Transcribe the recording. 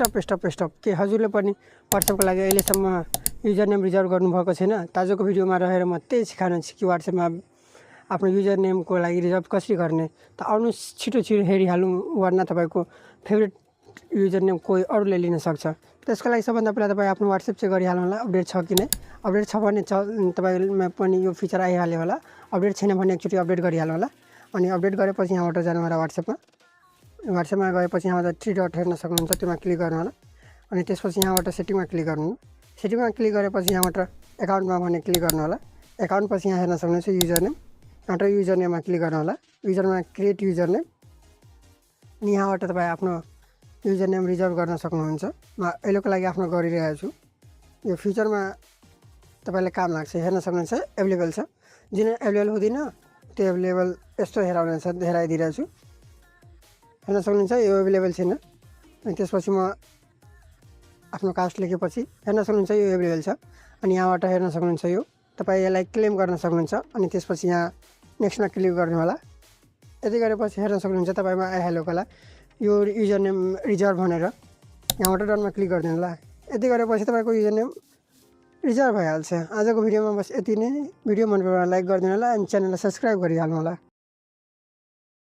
Stop के हजुरले पनि WhatsAppको लागि अहिलेसम्म युजर नेम रिजर्भ गर्नुभएको छैन? दाजुको भिडियोमा रहेर म त्यही सिकाउँछु कि WhatsAppमा आफ्नो युजर नेमको लागि रिजर्भ कसरी गर्ने। त आउनुहोस् छिटो हेरिहालौँ, वरना तपाईँको फेभरेट युजर नेम कोही अरूले लिन सक्छ। त्यसको लागि सबभन्दा पहिला तपाईँ आफ्नो WhatsApp चेक गरिहाल्नु होला, अपडेट छ कि नै। अपडेट छ भने तपाईँमा पनि यो फिचर आइहाल्यो होला। अपडेट छैन भने एकचोटि अपडेट गरिहाल्नु होला। अनि अपडेट गरेपछि यहाँबाट जानु होला WhatsAppमा गएपछि यहाँबाट 3 डट हेर्न सक्नुहुन्छ, त्यसमा क्लिक गर्नु होला। अनि त्यसपछि यहाँबाट सेटिङमा क्लिक गर्नु। सेटिङमा क्लिक गरेपछि यहाँबाट एकाउन्टमा भने क्लिक गर्नु होला। एकाउन्ट पछि यहाँ हेर्न सक्नुहुन्छ युजर नेम, यहाँबाट युजर नेममा क्लिक गर्नु होला। युजरमा क्रिएट युजर नेम, अनि यहाँबाट तपाईँ आफ्नो युजर नेम रिजर्भ गर्न सक्नुहुन्छ। म अहिलेको लागि आफ्नो गरिरहेको छु। यो फ्युचरमा तपाईँलाई काम लाग्छ। हेर्न सक्नुहुन्छ एभाइलेबल छ, जुन एभाइलेबल हुँदैन त्यो एभाइलेबल यस्तो हेराइदिरहेको छु। हेर्न सक्नुहुन्छ यो एभाइलेबल छैन। अनि त्यसपछि म आफ्नो कास्ट लेखेपछि हेर्न सक्नुहुन्छ यो एभाइलेबल छ। अनि यहाँबाट हेर्न सक्नुहुन्छ यो तपाईँ यसलाई क्लेम गर्न सक्नुहुन्छ। अनि त्यसपछि यहाँ नेक्स्टमा क्लिक गर्नु होला। यति गरेपछि हेर्न सक्नुहुन्छ तपाईँमा आइहाल्यो होला यो युजर नेम रिजर्भ भनेर। यहाँबाट डनमा क्लिक गरिदिनु होला। यति गरेपछि तपाईँको युजर नेम रिजर्भ भइहाल्छ। आजको भिडियोमा बस यति नै। भिडियो मन परेमा लाइक गरिदिनु होला अनि च्यानललाई सब्सक्राइब गरिहाल्नु होला।